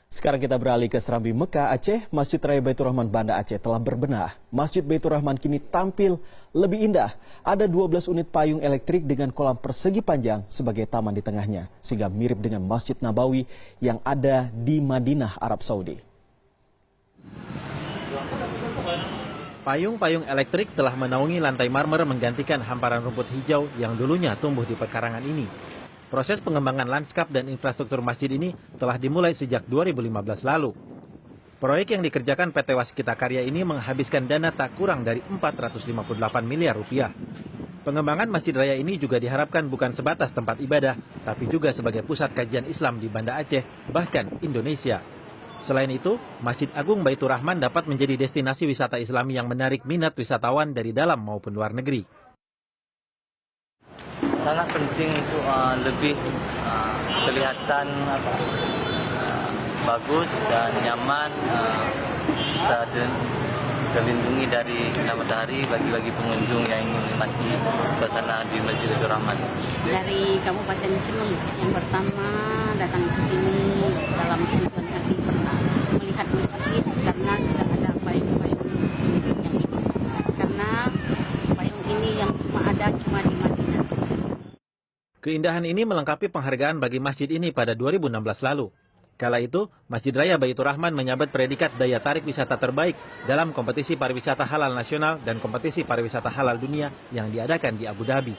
Sekarang kita beralih ke Serambi Mekah, Aceh. Masjid Raya Baitur Rahman Banda Aceh telah berbenah. Masjid Baitur Rahman kini tampil lebih indah. Ada 12 unit payung elektrik dengan kolam persegi panjang sebagai taman di tengahnya, sehingga mirip dengan Masjid Nabawi yang ada di Madinah, Arab Saudi. Payung-payung elektrik telah menaungi lantai marmer menggantikan hamparan rumput hijau yang dulunya tumbuh di pekarangan ini. Proses pengembangan lanskap dan infrastruktur masjid ini telah dimulai sejak 2015 lalu. Proyek yang dikerjakan PT Waskita Karya ini menghabiskan dana tak kurang dari 458 miliar rupiah. Pengembangan Masjid Raya ini juga diharapkan bukan sebatas tempat ibadah, tapi juga sebagai pusat kajian Islam di Banda Aceh, bahkan Indonesia. Selain itu, Masjid Agung Baitur Rahman dapat menjadi destinasi wisata Islami yang menarik minat wisatawan dari dalam maupun luar negeri. Sangat penting untuk lebih kelihatan bagus dan nyaman, terlindungi dari sinar matahari bagi pengunjung yang ingin menikmati suasana di Masjid Baitur Rahman. Dari Kabupaten Selong yang pertama datang ke sini dalam tujuan hati melihat masjid karena sudah ada payung-payung yang ini. Karena payung ini yang cuma di Madinah. Keindahan ini melengkapi penghargaan bagi masjid ini pada 2016 lalu. Kala itu, Masjid Raya Baitur Rahman menyabet predikat daya tarik wisata terbaik dalam kompetisi pariwisata halal nasional dan kompetisi pariwisata halal dunia yang diadakan di Abu Dhabi.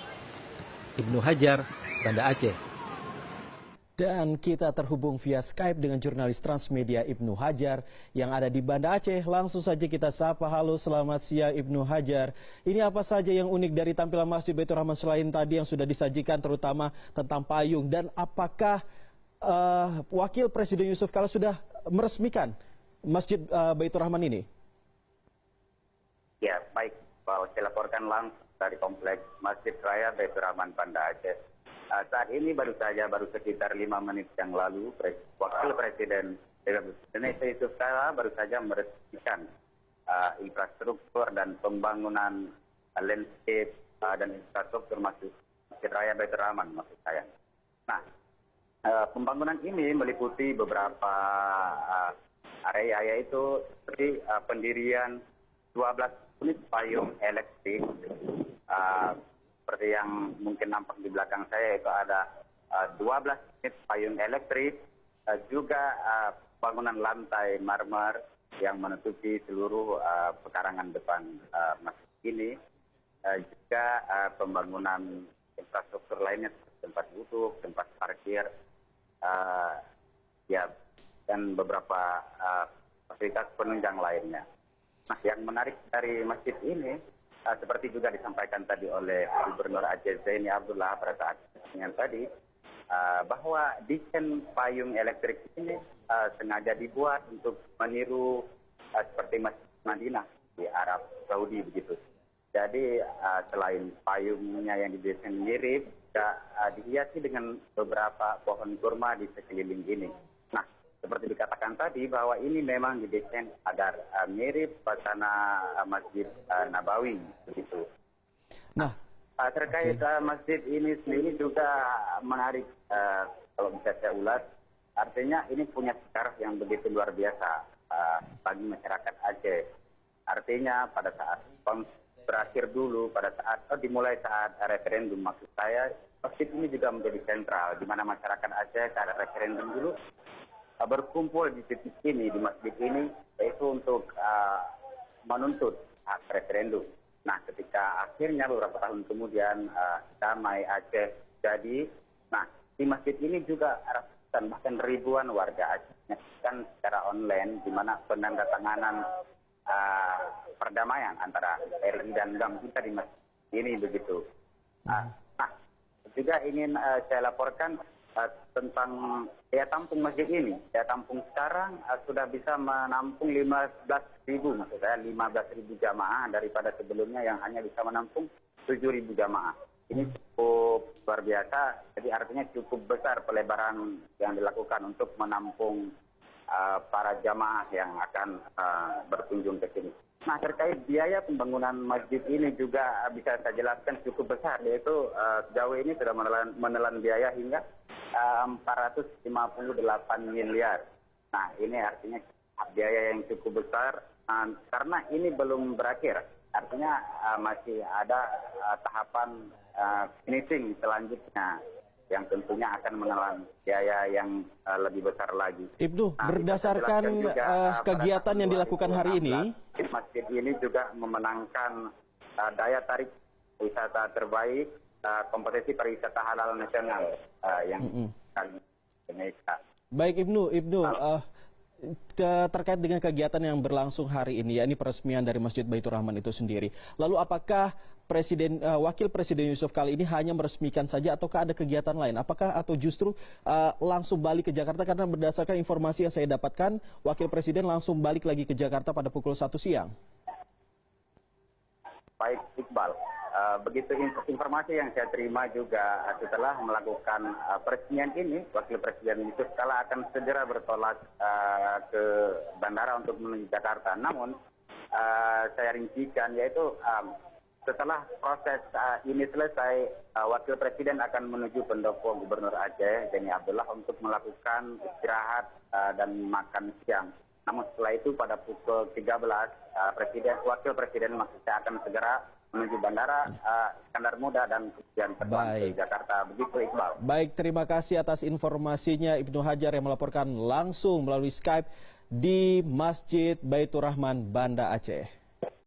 Ibnu Hajar, Banda Aceh. Dan kita terhubung via Skype dengan jurnalis Transmedia Ibnu Hajar yang ada di Banda Aceh. Langsung saja kita sapa. Halo, selamat siang Ibnu Hajar. Ini apa saja yang unik dari tampilan Masjid Baitur Rahman selain tadi yang sudah disajikan terutama tentang payung? Dan apakah Wakil Presiden Yusuf Kala sudah meresmikan Masjid Baitur Rahman ini? Ya, baik. Saya laporkan langsung dari Kompleks Masjid Raya Baitur Rahman Banda Aceh. Saat ini baru sekitar 5 menit yang lalu, Wakil Presiden Republik Indonesia Yusuf Kala baru saja meresmikan infrastruktur dan pembangunan landscape dan infrastruktur Masjid Raya Baitur Rahman, maksud saya. Nah, pembangunan ini meliputi beberapa area, yaitu seperti pendirian 12 unit payung elektrik, seperti yang mungkin nampak di belakang saya, itu ada 12 unit payung elektrik, juga bangunan lantai marmer yang menutupi seluruh pekarangan depan masjid ini, juga pembangunan infrastruktur lainnya, tempat duduk, tempat parkir, dan beberapa fasilitas penunjang lainnya. Nah, yang menarik dari masjid ini, seperti juga disampaikan tadi oleh Gubernur Aceh Zaini Abdullah pada saat yang tadi, bahwa desain payung elektrik ini sengaja dibuat untuk meniru seperti Masjid Madinah di Arab Saudi begitu. Jadi selain payungnya yang didesain mirip, dihiasi dengan beberapa pohon kurma di sekeliling ini. Nah, seperti dikatakan tadi bahwa ini memang didesain agar mirip suasana Masjid Nabawi begitu. Nah, terkait masjid ini sendiri juga menarik, kalau bisa saya ulas, artinya ini punya sejarah yang begitu luar biasa bagi masyarakat Aceh. Artinya pada saat berakhir dulu, dimulai saat referendum, maksud saya, masjid ini juga menjadi sentral, di mana masyarakat Aceh saat referendum dulu berkumpul di titik ini, di masjid ini, yaitu untuk menuntut hak referendum. Nah, ketika akhirnya beberapa tahun kemudian damai Aceh jadi, nah di masjid ini juga ratusan bahkan ribuan warga Aceh menyaksikan secara online, di mana penandatanganan perdamaian antara RI dan GAM kita di masjid ini begitu. Nah, juga ingin saya laporkan tentang daya tampung masjid ini. Daya tampung sekarang sudah bisa menampung 15.000, maksud saya 15.000 jamaah daripada sebelumnya yang hanya bisa menampung 7.000 jamaah. Ini cukup luar biasa, jadi artinya cukup besar pelebaran yang dilakukan untuk menampung para jamaah yang akan berkunjung ke sini. Nah, terkait biaya pembangunan masjid ini juga bisa saya jelaskan cukup besar, yaitu sejauh ini sudah menelan biaya hingga 458 miliar. Nah, ini artinya biaya yang cukup besar karena ini belum berakhir. Artinya masih ada tahapan finishing selanjutnya yang tentunya akan menelan biaya yang lebih besar lagi. Ibnu, Nah, berdasarkan kegiatan yang dilakukan hari ini, masjid ini juga memenangkan daya tarik wisata terbaik kompetisi pariwisata halal nasional yang Indonesia. baik Ibnu, terkait dengan kegiatan yang berlangsung hari ini, yakni peresmian dari Masjid Baitur Rahman itu sendiri. Lalu apakah Wakil Presiden Yusuf kali ini hanya meresmikan saja ataukah ada kegiatan lain? Apakah atau justru langsung balik ke Jakarta? Karena berdasarkan informasi yang saya dapatkan, Wakil Presiden langsung balik lagi ke Jakarta pada pukul 1 siang. Baik Iqbal, begitu informasi yang saya terima juga setelah melakukan peresmian ini, Wakil Presiden Yusuf Kala akan segera bertolak ke bandara untuk menuju Jakarta. Namun saya rincikan yaitu setelah proses ini selesai, Wakil Presiden akan menuju pendopo Gubernur Aceh, Zeni Abdullah, untuk melakukan istirahat dan makan siang. Namun setelah itu pada pukul 13, Wakil Presiden maksudnya akan segera menuju bandara Iskandar Muda dan kemudian terbang ke Jakarta. Begitu Iqbal. Baik, terima kasih atas informasinya Ibnu Hajar yang melaporkan langsung melalui Skype di Masjid Baitur Rahman, Banda Aceh.